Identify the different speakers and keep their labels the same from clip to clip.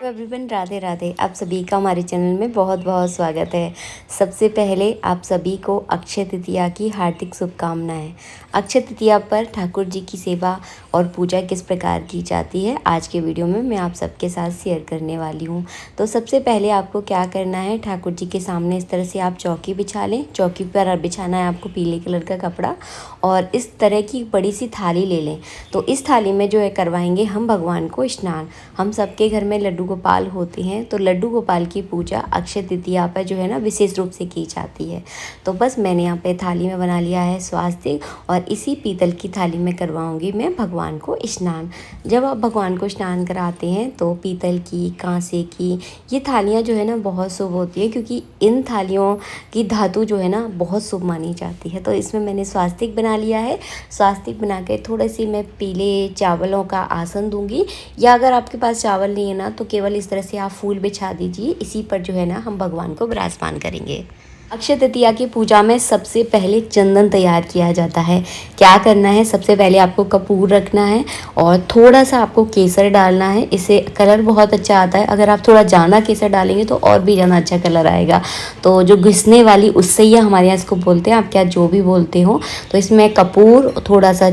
Speaker 1: Everyone, Radhe Radhe. आप सभी का हमारे चैनल में बहुत बहुत स्वागत है। सबसे पहले आप सभी को अक्षय तृतीया की हार्दिक शुभकामनाएं। अक्षय तृतीया पर ठाकुर जी की सेवा और पूजा किस प्रकार की जाती है, आज के वीडियो में मैं आप सबके साथ शेयर करने वाली हूं। तो सबसे पहले आपको क्या करना है, ठाकुर जी के सामने इस तरह से आप चौकी बिछा लें। चौकी पर बिछाना है आपको पीले कलर का कपड़ा, और इस तरह की बड़ी सी थाली ले लें। तो इस थाली में जो है करवाएंगे हम भगवान को स्नान। हम सबके घर में लड्डू गोपाल होते हैं, तो लड्डू गोपाल की पूजा अक्षय तृतीया पर जो है ना विशेष रूप से की जाती है। तो बस मैंने यहाँ पे थाली में बना लिया है स्वास्तिक, और इसी पीतल की थाली में करवाऊंगी मैं भगवान को स्नान। जब आप भगवान को स्नान कराते हैं तो पीतल की, कांसे की ये थालियाँ जो है ना बहुत शुभ होती है, क्योंकि इन थालियों की धातु जो है ना बहुत शुभ मानी जाती है। तो इसमें मैंने स्वास्तिक बना लिया है। स्वास्तिक बना के थोड़ी सी मैं पीले चावलों का आसन दूंगी, या अगर आपके पास चावल नहीं है ना तो केवल इस तरह से आप फूल बिछा दीजिए। इसी पर जो है ना हम भगवान को विराजमान करेंगे। अक्षय तृतीया की पूजा में सबसे पहले चंदन तैयार किया जाता है। क्या करना है, सबसे पहले आपको कपूर रखना है और थोड़ा सा आपको केसर डालना है। इससे कलर बहुत अच्छा आता है। अगर आप थोड़ा ज़्यादा केसर डालेंगे तो और भी ज़्यादा अच्छा कलर आएगा। तो जो घिसने वाली उससैया हमारे यहाँ इसको बोलते हैं, आप क्या जो भी बोलते हो। तो इसमें कपूर, थोड़ा सा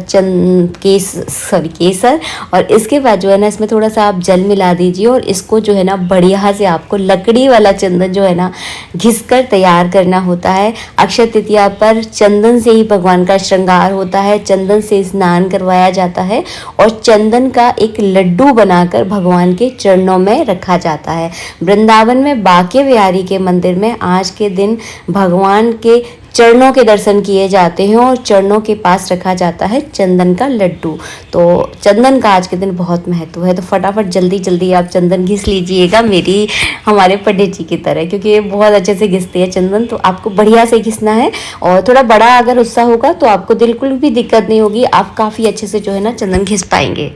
Speaker 1: केसर, और इसके बाद जो है ना इसमें थोड़ा सा आप जल मिला दीजिए, और इसको जो है ना बढ़िया से आपको लकड़ी वाला चंदन जो है ना घिस कर तैयार करना होता है। अक्षय तृतीया पर चंदन से ही भगवान का श्रृंगार होता है, चंदन से स्नान करवाया जाता है, और चंदन का एक लड्डू बनाकर भगवान के चरणों में रखा जाता है। वृंदावन में बांके बिहारी के मंदिर में आज के दिन भगवान के चरणों के दर्शन किए जाते हैं, और चरणों के पास रखा जाता है चंदन का लड्डू। तो चंदन का आज के दिन बहुत महत्व है। तो फटाफट जल्दी जल्दी आप चंदन घिस लीजिएगा, मेरी हमारे पंडित जी की तरह, क्योंकि ये बहुत अच्छे से घिसते हैं चंदन। तो आपको बढ़िया से घिसना है, और थोड़ा बड़ा अगर उत्साह होगा तो आपको बिल्कुल भी दिक्कत नहीं होगी, आप काफ़ी अच्छे से जो है ना चंदन घिस पाएंगे।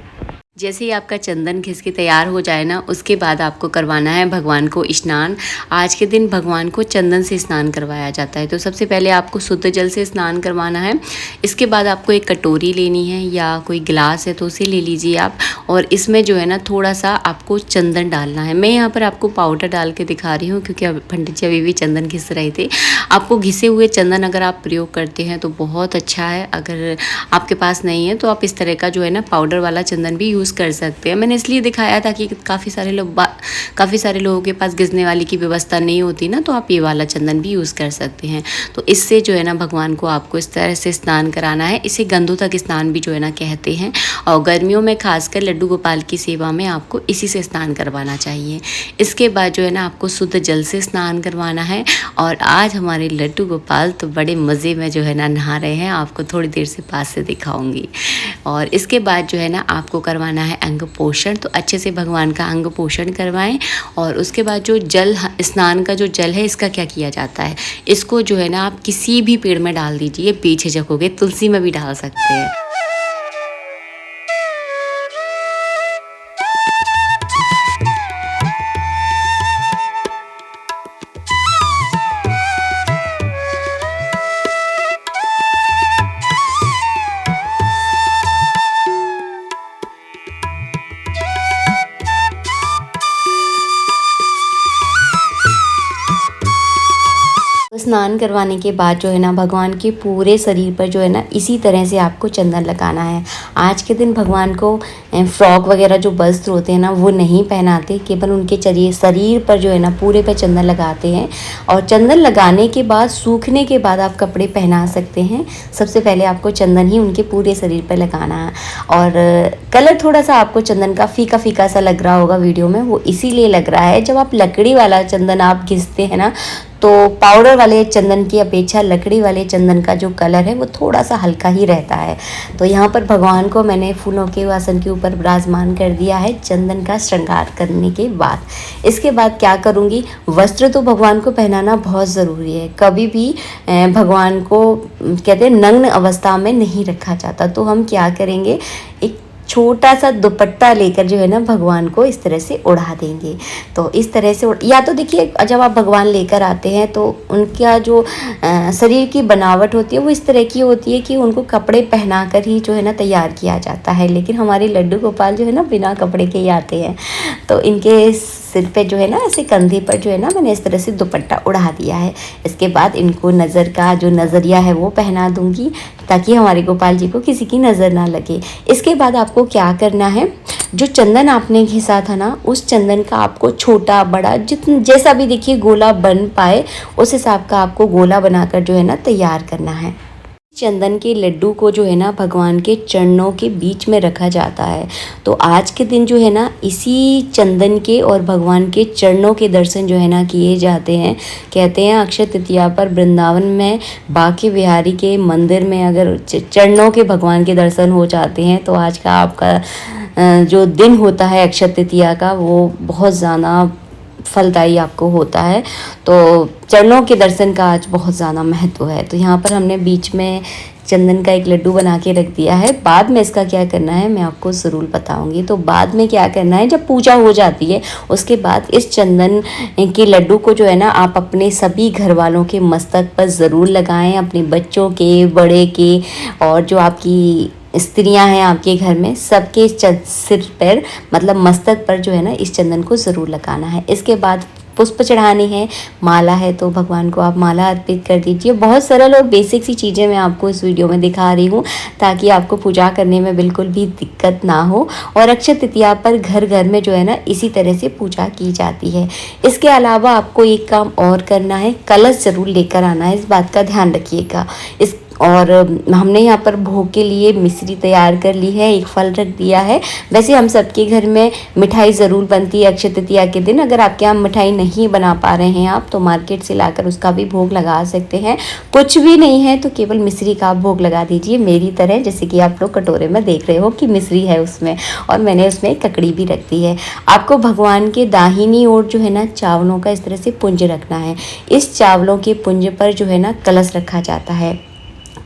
Speaker 1: जैसे ही आपका चंदन घिस के तैयार हो जाए ना, उसके बाद आपको करवाना है भगवान को स्नान। आज के दिन भगवान को चंदन से स्नान करवाया जाता है। तो सबसे पहले आपको शुद्ध जल से स्नान करवाना है। इसके बाद आपको एक कटोरी लेनी है, या कोई गिलास है तो उसे ले लीजिए आप, और इसमें जो है ना थोड़ा सा आपको चंदन डालना है। मैं यहाँ पर आपको पाउडर डाल के दिखा रही हूँ, क्योंकि पंडित जी अभी भी चंदन घिस रहे थे। आपको घिसे हुए चंदन अगर आप प्रयोग करते हैं तो बहुत अच्छा है। अगर आपके पास नहीं है तो आप इस तरह का जो है ना पाउडर वाला चंदन भी यूज़ कर सकते हैं। मैंने इसलिए दिखाया था कि काफ़ी सारे लोगों के पास घिसने वाली की व्यवस्था नहीं होती ना, तो आप ये वाला चंदन भी यूज़ कर सकते हैं। तो इससे जो है ना भगवान को आपको इस तरह से स्नान कराना है। इसे गंधोदक स्नान भी जो है ना कहते हैं, और गर्मियों में खासकर लड्डू गोपाल की सेवा में आपको इसी से स्नान करवाना चाहिए। इसके बाद जो है ना आपको शुद्ध जल से स्नान करवाना है। और आज हमारे लड्डू गोपाल तो बड़े मज़े में जो है ना नहा रहे हैं, आपको थोड़ी देर से पास से दिखाऊंगी। और इसके बाद जो है ना आपको करवाना है अंग पोषण। तो अच्छे से भगवान का अंग पोषण करवाएं। और उसके बाद जो जल, स्नान का जो जल है, इसका क्या किया जाता है, इसको जो है ना आप किसी भी पेड़ में डाल दीजिए, पीछे झकोगे, तुलसी में भी डाल सकते हैं। स्नान करवाने के बाद जो है ना भगवान के पूरे शरीर पर जो है ना इसी तरह से आपको चंदन लगाना है। आज के दिन भगवान को फ्रॉक वगैरह जो वस्त्र होते हैं ना वो नहीं पहनाते, केवल उनके शरीर पर जो है ना पूरे पर चंदन लगाते हैं। और चंदन लगाने के बाद, सूखने के बाद आप कपड़े पहना सकते हैं। सबसे पहले आपको चंदन ही उनके पूरे शरीर पर लगाना है। और कलर थोड़ा सा आपको चंदन का फीका फीका सा लग रहा होगा वीडियो में, वो इसीलिए लग रहा है। जब आप लकड़ी वाला चंदन आप घिसते हैं ना, तो पाउडर वाले चंदन की अपेक्षा लकड़ी वाले चंदन का जो कलर है वो थोड़ा सा हल्का ही रहता है। तो यहाँ पर भगवान को मैंने फूलों के आसन के ऊपर विराजमान कर दिया है चंदन का श्रृंगार करने के बाद। इसके बाद क्या करूँगी, वस्त्र तो भगवान को पहनाना बहुत ज़रूरी है। कभी भी भगवान को कहते हैं नग्न अवस्था में नहीं रखा जाता। तो हम क्या करेंगे, एक छोटा सा दुपट्टा लेकर जो है ना भगवान को इस तरह से उड़ा देंगे। तो इस तरह से या तो देखिए, जब आप भगवान लेकर आते हैं तो उनका जो शरीर की बनावट होती है वो इस तरह की होती है कि उनको कपड़े पहना कर ही जो है ना तैयार किया जाता है। लेकिन हमारे लड्डू गोपाल जो है ना बिना कपड़े के ही आते हैं। तो इनके सिर पे जो है ना ऐसे कंधे पर जो है ना मैंने इस तरह से दुपट्टा उड़ा दिया है। इसके बाद इनको नज़र का जो नज़रिया है वो पहना दूंगी ताकि हमारे गोपाल जी को किसी की नज़र ना लगे। इसके बाद आपको क्या करना है, जो चंदन आपने घिसा था ना उस चंदन का आपको छोटा बड़ा जितना जैसा भी देखिए गोला बन पाए उस हिसाब का आपको गोला बनाकर जो है ना तैयार करना है। चंदन के लड्डू को जो है ना भगवान के चरणों के बीच में रखा जाता है। तो आज के दिन जो है ना इसी चंदन के और भगवान के चरणों के दर्शन जो है ना किए जाते हैं। कहते हैं अक्षय तृतीया पर वृंदावन में बांके बिहारी के मंदिर में अगर चरणों के भगवान के दर्शन हो जाते हैं तो आज का आपका जो दिन होता है अक्षय तृतीया का वो बहुत ज़्यादा फलदायी आपको होता है। तो चरणों के दर्शन का आज बहुत ज़्यादा महत्व है। तो यहाँ पर हमने बीच में चंदन का एक लड्डू बना के रख दिया है। बाद में इसका क्या करना है मैं आपको ज़रूर बताऊंगी। तो बाद में क्या करना है, जब पूजा हो जाती है उसके बाद इस चंदन के लड्डू को जो है ना आप अपने सभी घर वालों के मस्तक पर ज़रूर लगाएं, अपने बच्चों के, बड़े के, और जो आपकी स्त्रियां हैं आपके घर में सबके सिर पर मतलब मस्तक पर जो है ना इस चंदन को ज़रूर लगाना है। इसके बाद पुष्प चढ़ानी है, माला है तो भगवान को आप माला अर्पित कर दीजिए। बहुत सरल और बेसिक सी चीज़ें मैं आपको इस वीडियो में दिखा रही हूँ ताकि आपको पूजा करने में बिल्कुल भी दिक्कत ना हो। और अक्षय तृतीया पर घर घर में जो है ना इसी तरह से पूजा की जाती है। इसके अलावा आपको एक काम और करना है, कलश ज़रूर लेकर आना है, इस बात का ध्यान रखिएगा। और हमने यहाँ पर भोग के लिए मिश्री तैयार कर ली है, एक फल रख दिया है। वैसे हम सबके घर में मिठाई ज़रूर बनती है अक्षय तृतीया के दिन। अगर आपके यहाँ मिठाई नहीं बना पा रहे हैं आप तो मार्केट से लाकर उसका भी भोग लगा सकते हैं। कुछ भी नहीं है तो केवल मिश्री का आप भोग लगा दीजिए मेरी तरह, जैसे कि आप लोग कटोरे में देख रहे हो कि मिश्री है उसमें, और मैंने उसमें ककड़ी भी रख दी है। आपको भगवान के दाहिनी ओर जो है ना चावलों का इस तरह से पुंज रखना है। इस चावलों के पुंज पर जो है ना कलश रखा जाता है।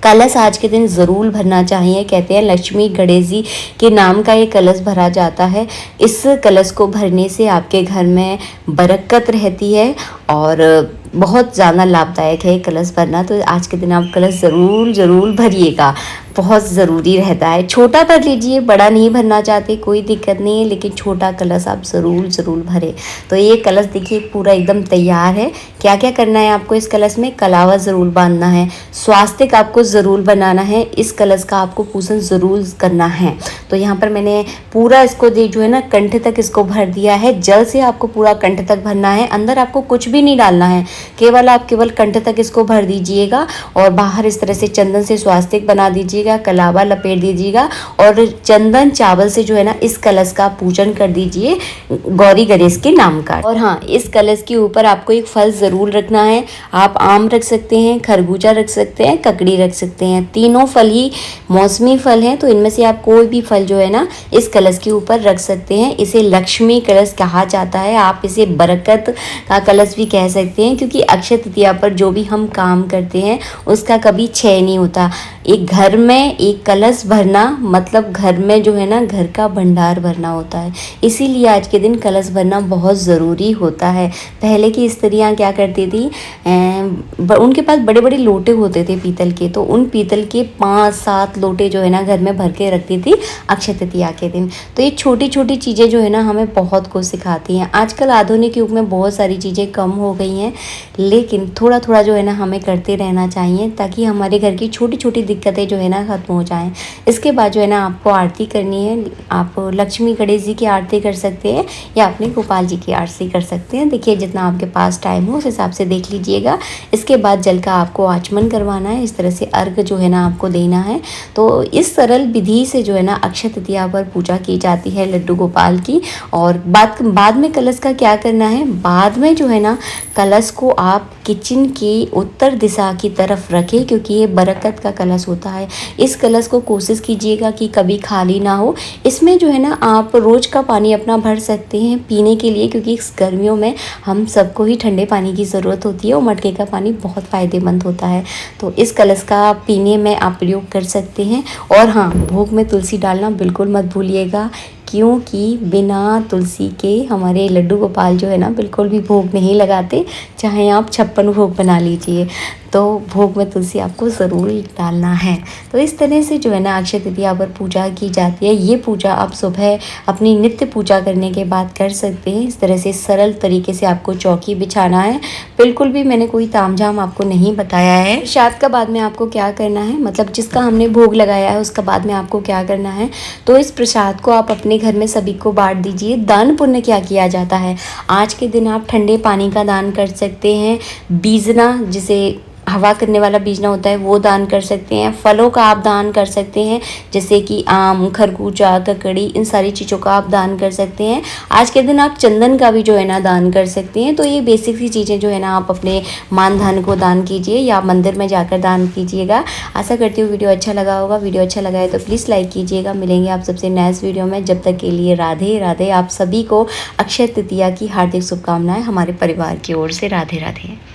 Speaker 1: कलश आज के दिन ज़रूर भरना चाहिए। कहते हैं लक्ष्मी गणेश जी के नाम का ये कलश भरा जाता है। इस कलश को भरने से आपके घर में बरकत रहती है और बहुत ज़्यादा लाभदायक है कलश भरना। तो आज के दिन आप कलश ज़रूर भरिएगा, बहुत ज़रूरी रहता है। छोटा भर लीजिए, बड़ा नहीं भरना चाहते कोई दिक्कत नहीं है, लेकिन छोटा कलश आप ज़रूर भरें। तो ये कलश देखिए पूरा एकदम तैयार है। क्या क्या करना है आपको इस कलश में, कलावा ज़रूर बांधना है, स्वास्तिक आपको ज़रूर बनाना है, इस कलश का आपको पूजन ज़रूर करना है। तो यहाँ पर मैंने पूरा इसको जो है ना कंठ तक इसको भर दिया है। जल से आपको पूरा कंठ तक भरना है, अंदर आपको कुछ भी नहीं डालना है, केवल कंठ तक इसको भर दीजिएगा। और बाहर इस तरह से चंदन से स्वास्तिक बना दीजिएगा, कलावा लपेट दीजिएगा और चंदन चावल से जो है ना इस कलश का पूजन कर दीजिए गौरी गणेश के नाम का। और हाँ, इस कलश के ऊपर आपको एक फल ज़रूर रखना है। आप आम रख सकते हैं, खरबूजा रख सकते हैं, ककड़ी रख सकते हैं। तीनों फल ही मौसमी फल हैं, तो इनमें से आप कोई भी फल जो है ना इस कलश के ऊपर रख सकते हैं। इसे लक्ष्मी कलश कहा जाता है, आप इसे बरकत का कलश भी कह सकते हैं, क्योंकि अक्षय तृतीया पर जो भी हम काम करते हैं उसका कभी क्षय नहीं होता। एक घर में एक कलश भरना मतलब घर में जो है ना घर का भंडार भरना होता है। इसीलिए आज के दिन कलश भरना बहुत ज़रूरी होता है। पहले की स्त्रियां क्या करती थी, उनके पास बड़े बड़े लोटे होते थे पीतल के, तो उन पीतल के 5-7 लोटे जो है ना घर में भर के रखती थी अक्षय तृतीया के दिन। तो ये छोटी छोटी चीज़ें जो है ना हमें बहुत कुछ सिखाती हैं। आजकल आधुनिक युग में बहुत सारी चीज़ें कम हो गई हैं, लेकिन थोड़ा थोड़ा जो है ना हमें करते रहना चाहिए ताकि हमारे घर की छोटी छोटी दिक्कतें जो है ना ख़त्म हो जाएं। इसके बाद जो है ना आपको आरती करनी है। आप लक्ष्मी गणेश जी की आरती कर सकते हैं या अपने गोपाल जी की आरती कर सकते हैं। देखिए जितना आपके पास टाइम हो उस हिसाब से देख लीजिएगा। इसके बाद जल का आपको आचमन करवाना है, इस तरह से अर्घ जो है ना आपको देना है। तो इस सरल विधि से जो है ना अक्षय तृतीया पर पूजा की जाती है लड्डू गोपाल की। और बाद में कलश का क्या करना है, बाद में जो है ना कलश को आप किचन की उत्तर दिशा की तरफ रखें, क्योंकि ये बरकत का कलश होता है। इस कलश को कोशिश कीजिएगा कि कभी खाली ना हो। इसमें जो है ना आप रोज़ का पानी अपना भर सकते हैं पीने के लिए, क्योंकि इस गर्मियों में हम सबको ही ठंडे पानी की ज़रूरत होती है और मटके का पानी बहुत फ़ायदेमंद होता है। तो इस कलश का पीने में आप प्रयोग कर सकते हैं। और हाँ, भोग में तुलसी डालना बिल्कुल मत भूलिएगा क्योंकि बिना तुलसी के हमारे लड्डू गोपाल जो है ना बिल्कुल भी भोग नहीं लगाते, चाहे आप 56 भोग बना लीजिए, तो भोग में तुलसी आपको ज़रूर डालना है। तो इस तरह से जो है ना अक्षय तृतीया पर पूजा की जाती है। ये पूजा आप सुबह अपनी नित्य पूजा करने के बाद कर सकते हैं। इस तरह से सरल तरीके से आपको चौकी बिछाना है, बिल्कुल भी मैंने कोई तामझाम आपको नहीं बताया है। प्रसाद का बाद में आपको क्या करना है, मतलब जिसका हमने भोग लगाया है उसका बाद में आपको क्या करना है, तो इस प्रसाद को आप अपने घर में सभी को बांट दीजिए। दान पुण्य क्या किया जाता है, आज के दिन आप ठंडे पानी का दान कर सकते हैं, बीजना जिसे हवा करने वाला बीजना होता है वो दान कर सकते हैं, फलों का आप दान कर सकते हैं जैसे कि आम, खरबूजा, ककड़ी, इन सारी चीज़ों का आप दान कर सकते हैं। आज के दिन आप चंदन का भी जो है ना दान कर सकते हैं। तो ये बेसिक सी चीज़ें जो है ना आप अपने मान धन को दान कीजिए या मंदिर में जाकर दान कीजिएगा। आशा करती हूँ वीडियो अच्छा लगा होगा। वीडियो अच्छा लगा है तो प्लीज़ लाइक कीजिएगा। मिलेंगे आप सबसे नेक्स्ट वीडियो में, जब तक के लिए राधे राधे। आप सभी को अक्षय तृतीया की हार्दिक शुभकामनाएं हमारे परिवार की ओर से। राधे राधे।